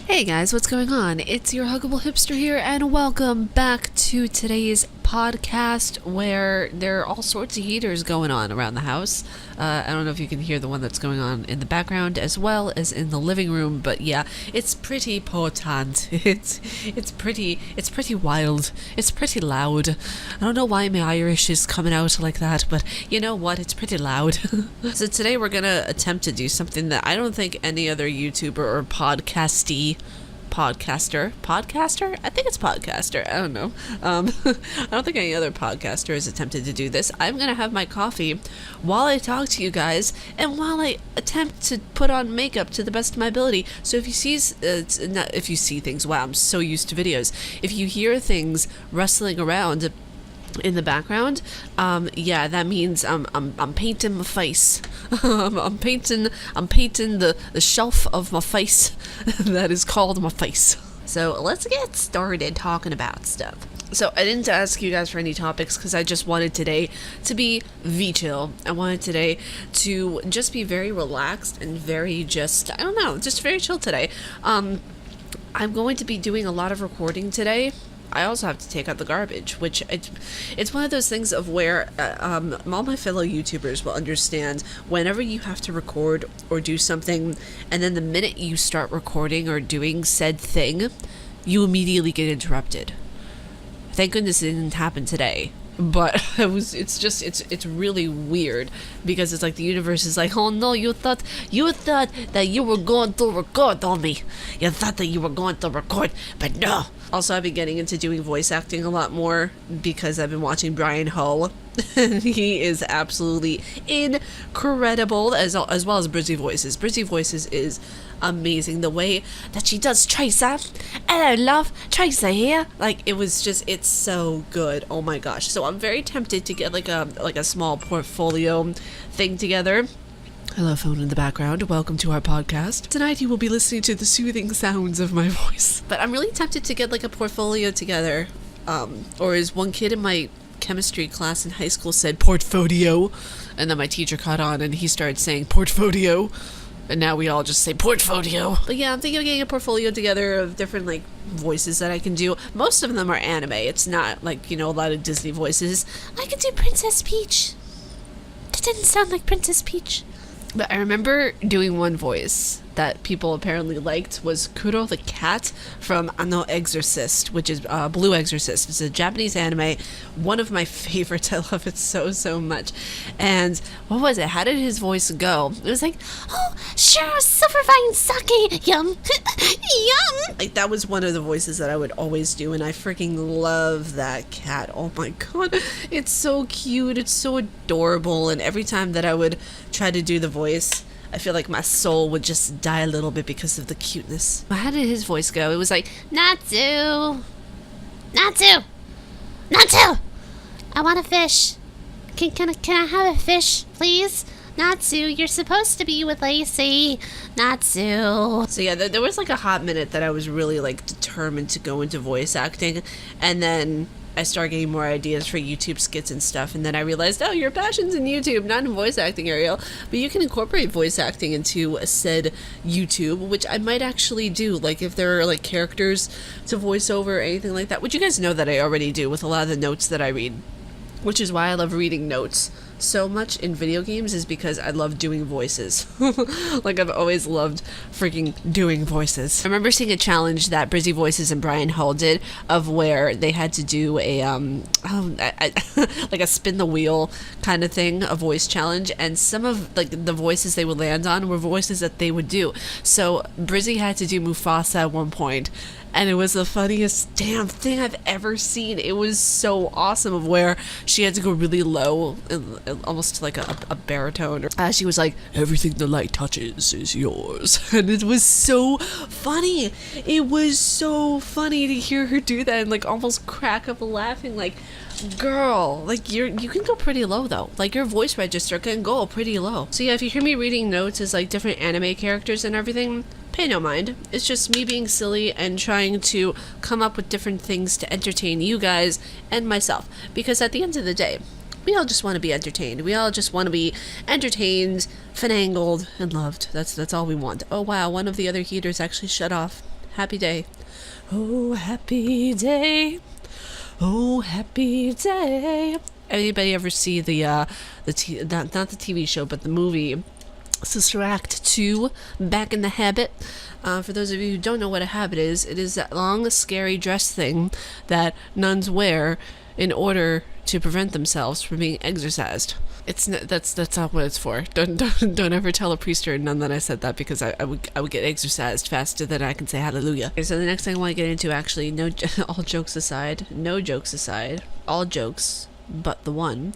Hey guys, what's going on? It's your Huggable Hipster here, and welcome back to today's podcast where there are all sorts of heaters going on around the house. I don't know if you can hear the one that's going on in the background as well as in the living room, but yeah, it's pretty potent. It's pretty wild. It's pretty loud. I don't know why my Irish is coming out like that, but you know what? It's pretty loud. So today we're gonna attempt to do something that I don't think any other YouTuber or podcaster, I think it's podcaster, I don't know. I don't think any other podcaster has attempted to do this. I'm gonna have my coffee while I talk to you guys and while I attempt to put on makeup to the best of my ability. So if you see things, wow, I'm so used to videos. If you hear things rustling around in the background, yeah, that means I'm painting my face. I'm painting the shelf of my face that is called my face. So let's get started talking about stuff. So I didn't ask you guys for any topics because I just wanted today to be V-chill. I wanted today to just be very relaxed and very just very chill today. I'm going to be doing a lot of recording today. I also have to take out the garbage, which it's one of those things of where all my fellow YouTubers will understand whenever you have to record or do something, and then the minute you start recording or doing said thing, you immediately get interrupted. Thank goodness it didn't happen today. But it's really weird because it's like the universe is like, oh no, you thought that you were going to record on me. You thought that you were going to record, but no. Also, I've been getting into doing voice acting a lot more because I've been watching Brian Hull. He is absolutely incredible, as well as Brizzy Voices. Brizzy Voices is amazing. The way that she does Tracer. Hello, love. Tracer here. Like, it's so good. Oh my gosh. So I'm very tempted to get like a small portfolio thing together. Hello, phone in the background. Welcome to our podcast. Tonight you will be listening to the soothing sounds of my voice. But I'm really tempted to get like a portfolio together. Or as one kid in my chemistry class in high school said, portfolio. And then my teacher caught on and he started saying portfolio. And now we all just say portfolio. But yeah, I'm thinking of getting a portfolio together of different like voices that I can do. Most of them are anime. It's not like, a lot of Disney voices. I could do Princess Peach. That didn't sound like Princess Peach. But I remember doing one voice that people apparently liked was Kuro the cat from Ano Exorcist, which is Blue Exorcist. It's a Japanese anime, one of my favorites. I love it so much. And what was it? How did his voice go? It was like, oh, sure, superfine sake, yum, yum. Like, that was one of the voices that I would always do, and I freaking love that cat. Oh my god, it's so cute, it's so adorable, and every time that I would try to do the voice, I feel like my soul would just die a little bit because of the cuteness. How did his voice go? It was like, Natsu! Natsu! Natsu! I want a fish. Can I have a fish, please? Natsu, you're supposed to be with Lacey. Natsu. So yeah, there was like a hot minute that I was really like determined to go into voice acting, and then I started getting more ideas for YouTube skits and stuff, and then I realized, oh, your passion's in YouTube, not in voice acting, Ariel. But you can incorporate voice acting into a said YouTube, which I might actually do, like if there are like characters to voice over or anything like that, which you guys know that I already do with a lot of the notes that I read, which is why I love reading notes so much in video games, is because I love doing voices. Like, I've always loved freaking doing voices. I remember seeing a challenge that Brizzy Voices and Brian Hull did of where they had to do a like a spin the wheel kind of thing, a voice challenge, and some of like the voices they would land on were voices that they would do. So Brizzy had to do Mufasa at one point, and it was the funniest damn thing I've ever seen. It was so awesome, of where she had to go really low, almost like a baritone. She was like, everything the light touches is yours. And it was so funny. It was so funny to hear her do that and like almost crack up laughing. Like, girl, like you can go pretty low though. Like, your voice register can go pretty low. So yeah, if you hear me reading notes as like different anime characters and everything, pay no mind. It's just me being silly and trying to come up with different things to entertain you guys and myself. Because at the end of the day, we all just want to be entertained. We all just want to be entertained, finangled, and loved. That's all we want. Oh wow, one of the other heaters actually shut off. happy day. Oh, happy day. Oh, happy day. Anybody ever see the not the TV show, but the movie Sister Act 2, Back in the Habit? For those of you who don't know what a habit is, it is that long, scary dress thing that nuns wear in order to prevent themselves from being exorcised. That's not what it's for. Don't ever tell a priest or a nun that I said that, because I would get exorcised faster than I can say hallelujah. Okay, so the next thing I want to get into, actually, all jokes aside, all jokes but the one,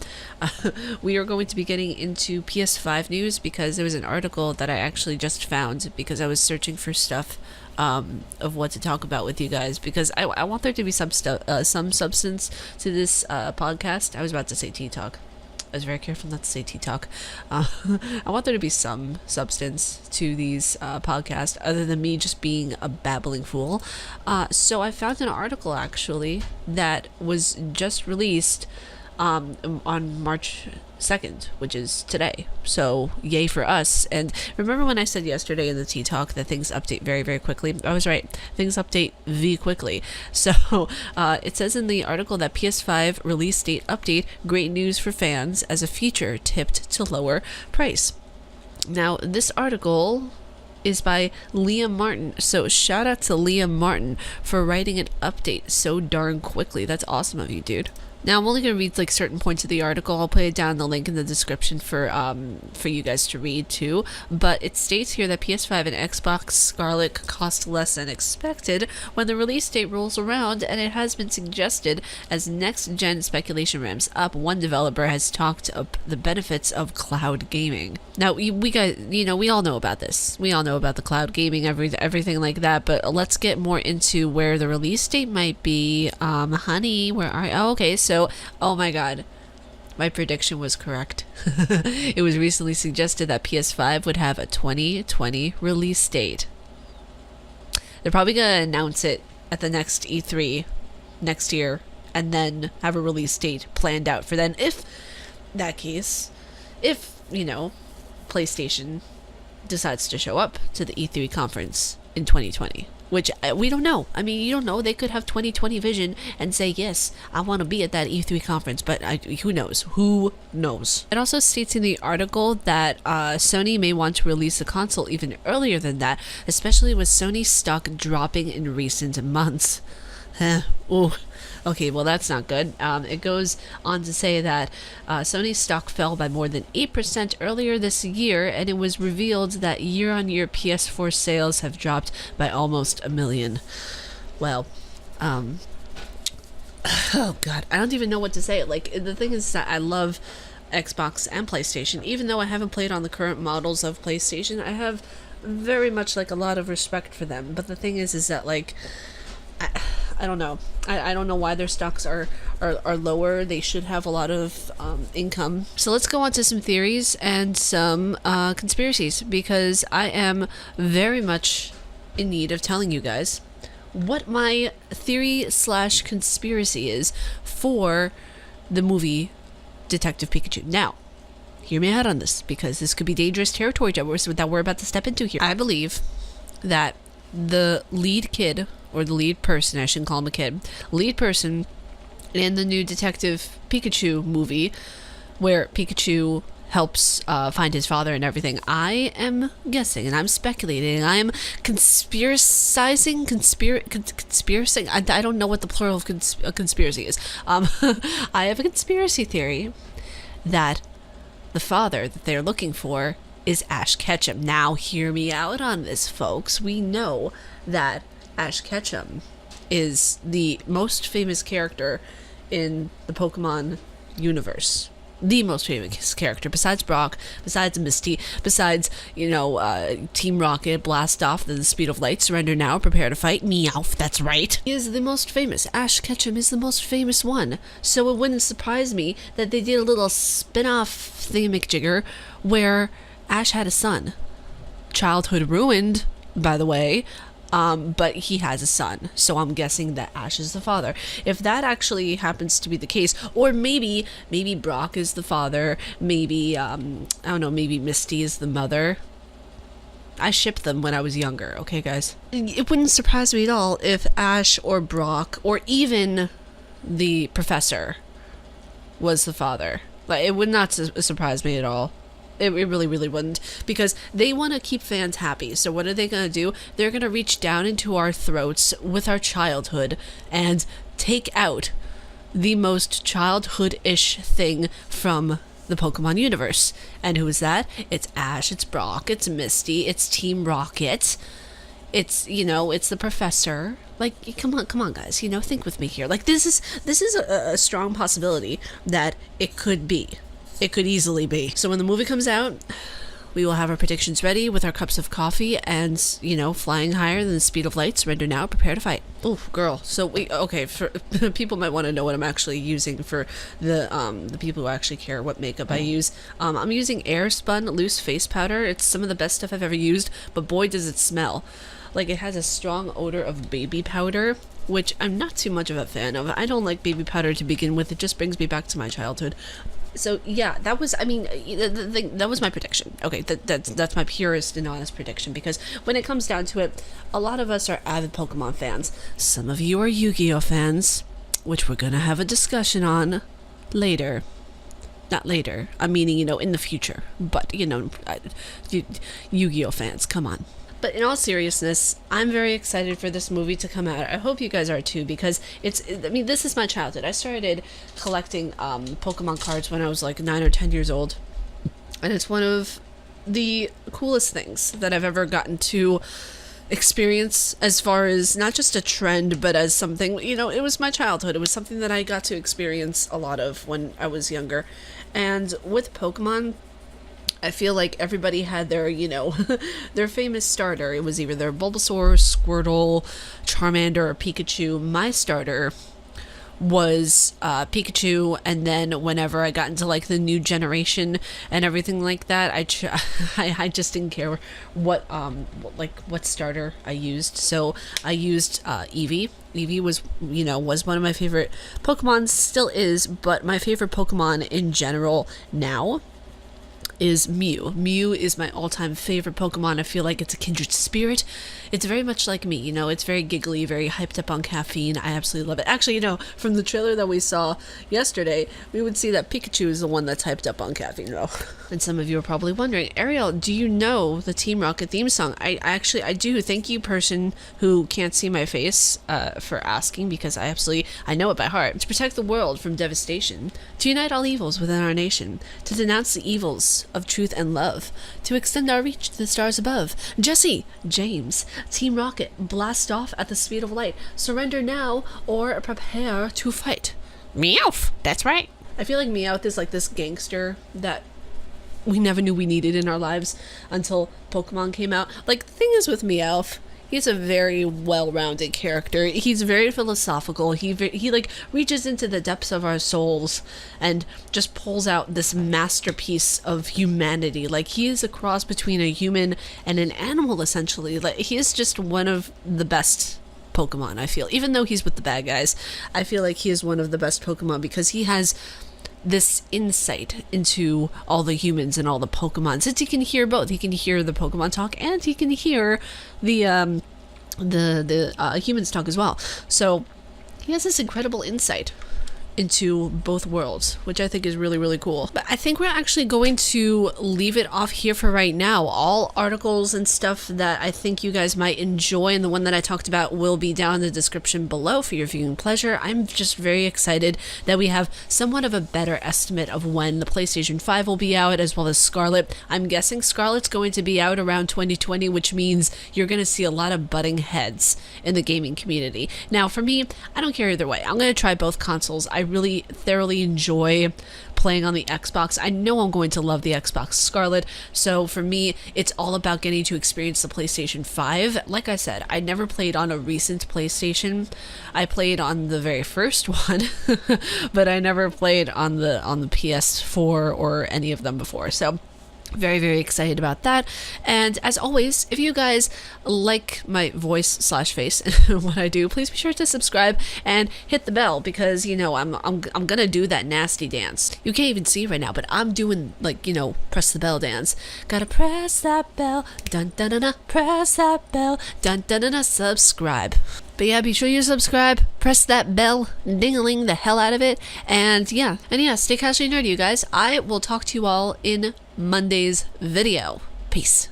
we are going to be getting into PS5 news, because there was an article that I actually just found because I was searching for stuff of what to talk about with you guys, because I want there to be some substance to this podcast. I was about to say tea talk. I was very careful not to say tea talk. I want there to be some substance to these podcasts, other than me just being a babbling fool. So I found an article, actually, that was just released on March 2nd, which is today. So yay for us. And remember when I said yesterday in the Tea Talk that things update very, very quickly? I was right. Things update quickly. So it says in the article that PS5 release date update, great news for fans as a feature tipped to lower price. Now, this article is by Liam Martin. So shout out to Liam Martin for writing an update so darn quickly. That's awesome of you, dude. Now, I'm only going to read like certain points of the article. I'll put it down the link in the description for you guys to read too. But it states here that PS5 and Xbox Scarlet cost less than expected when the release date rolls around, and it has been suggested as next-gen speculation ramps up. One developer has talked up the benefits of cloud gaming. Now, we all know about this. We all know about the cloud gaming, everything like that. But let's get more into where the release date might be. Honey, where are you? Oh, okay. So, oh my god, my prediction was correct. It was recently suggested that PS5 would have a 2020 release date. They're probably going to announce it at the next E3 next year, and then have a release date planned out for then. If PlayStation decides to show up to the E3 conference in 2020. Which we don't know. I mean, you don't know. They could have 2020 vision and say, yes, I want to be at that E3 conference. But who knows? Who knows? It also states in the article that Sony may want to release the console even earlier than that, especially with Sony stock dropping in recent months. Ooh. Okay, well, that's not good. It goes on to say that Sony's stock fell by more than 8% earlier this year, and it was revealed that year-on-year PS4 sales have dropped by almost 1 million. Well, oh god, I don't even know what to say. Like, the thing is that I love Xbox and PlayStation. Even though I haven't played on the current models of PlayStation, I have very much, like, a lot of respect for them. But the thing is that, like, I don't know. I don't know why their stocks are lower. They should have a lot of income. So let's go on to some theories and some conspiracies, because I am very much in need of telling you guys what my theory/conspiracy is for the movie Detective Pikachu. Now, hear me out on this, because this could be dangerous territory that we're about to step into here. I believe that the lead kid, or the lead person, I shouldn't call him a kid, lead person in the new Detective Pikachu movie, where Pikachu helps find his father and everything. I am guessing, and I'm speculating, I am conspiracing. I don't know what the plural of conspiracy is. I have a conspiracy theory that the father that they're looking for is Ash Ketchum. Now, hear me out on this, folks. We know that Ash Ketchum is the most famous character in the Pokemon universe. The most famous character, besides Brock, besides Misty, besides, Team Rocket, blast off, the speed of light, surrender now, prepare to fight, Meowth, that's right. He is the most famous. Ash Ketchum is the most famous one. So it wouldn't surprise me that they did a little spin-off thingamajigger where Ash had a son. Childhood ruined, by the way. But he has a son, so I'm guessing that Ash is the father. If that actually happens to be the case, or maybe Brock is the father, maybe, I don't know, maybe Misty is the mother. I shipped them when I was younger, okay, guys? It wouldn't surprise me at all if Ash or Brock or even the professor was the father. Like, it would not surprise me at all. It really, really wouldn't. Because they want to keep fans happy. So what are they going to do? They're going to reach down into our throats with our childhood and take out the most childhood-ish thing from the Pokemon universe. And who is that? It's Ash, it's Brock, it's Misty, it's Team Rocket. It's, you know, it's the professor. Like, come on, guys. You know, think with me here. Like, this is a strong possibility that it could be. It could easily be. So when the movie comes out, we will have our predictions ready with our cups of coffee and, you know, flying higher than the speed of light. Surrender now, prepare to fight. Oh, girl. So for people might want to know what I'm actually using for the people who actually care what makeup I use. I'm using Airspun loose face powder. It's some of the best stuff I've ever used, but boy does it smell. Like, it has a strong odor of baby powder, which I'm not too much of a fan of. I don't like baby powder to begin with. It just brings me back to my childhood. So yeah, that was, I mean, that was my prediction. Okay, that's my purest and honest prediction, because when it comes down to it, a lot of us are avid Pokemon fans. Some of you are Yu-Gi-Oh fans, which we're gonna have a discussion on later. Not later, I'm meaning, you know, in the future. But, you know, Yu-Gi-Oh fans, come on. But in all seriousness, I'm very excited for this movie to come out. I hope you guys are too, because I mean, this is my childhood. I started collecting Pokemon cards when I was like 9 or 10 years old. And it's one of the coolest things that I've ever gotten to experience, as far as not just a trend, but as something, you know, it was my childhood. It was something that I got to experience a lot of when I was younger. And with Pokemon, I feel like everybody had their, you know, their famous starter. It was either their Bulbasaur, Squirtle, Charmander, or Pikachu. My starter was Pikachu, and then whenever I got into like the new generation and everything like that, I just didn't care what starter I used. So I used Eevee. Eevee was, you know, was one of my favorite Pokemon, still is, but my favorite Pokemon in general now is Mew. Mew is my all-time favorite Pokemon. I feel like it's a kindred spirit. It's very much like me, you know, it's very giggly, very hyped up on caffeine. I absolutely love it. Actually, you know, from the trailer that we saw yesterday, we would see that Pikachu is the one that's hyped up on caffeine, though. And some of you are probably wondering, Ariel, do you know the Team Rocket theme song? I do. Thank you, person who can't see my face, for asking, because I know it by heart. To protect the world from devastation, to unite all evils within our nation, to denounce the evils of truth and love, to extend our reach to the stars above. Jesse, James, Team Rocket, blast off at the speed of light. Surrender now or prepare to fight. Meowth! That's right. I feel like Meowth is like this gangster that we never knew we needed in our lives until Pokemon came out. Like, the thing is with Meowth, he's a very well-rounded character. He's very philosophical. He like reaches into the depths of our souls and just pulls out this masterpiece of humanity. Like, he is a cross between a human and an animal, essentially. Like, he is just one of the best Pokemon, I feel. Even though he's with the bad guys, I feel like he is one of the best Pokemon because he has this insight into all the humans and all the Pokemon, since he can hear both. He can hear the Pokemon talk and he can hear the humans talk as well. So he has this incredible insight into both worlds, which I think is really, really cool. But I think we're actually going to leave it off here for right now. All articles and stuff that I think you guys might enjoy, and the one that I talked about will be down in the description below for your viewing pleasure. I'm just very excited that we have somewhat of a better estimate of when the PlayStation 5 will be out, as well as Scarlet. I'm guessing Scarlet's going to be out around 2020, which means you're going to see a lot of butting heads in the gaming community. Now, for me, I don't care either way. I'm going to try both consoles. I really thoroughly enjoy playing on the Xbox. I know I'm going to love the Xbox Scarlet, so for me, it's all about getting to experience the PlayStation 5. Like I said, I never played on a recent PlayStation. I played on the very first one, but I never played on the PS4 or any of them before. So Very, very excited about that. And as always, if you guys like my voice slash face and what I do, please be sure to subscribe and hit the bell, because you know I'm gonna do that nasty dance. You can't even see right now, but I'm doing, like, you know, press the bell dance. Gotta press that bell, dun dun dun dun, press that bell, dun dun dun dun, subscribe. But yeah, be sure you subscribe, press that bell, ding-a-ling the hell out of it, and yeah, stay casually nerdy, you guys. I will talk to you all in Monday's video. Peace.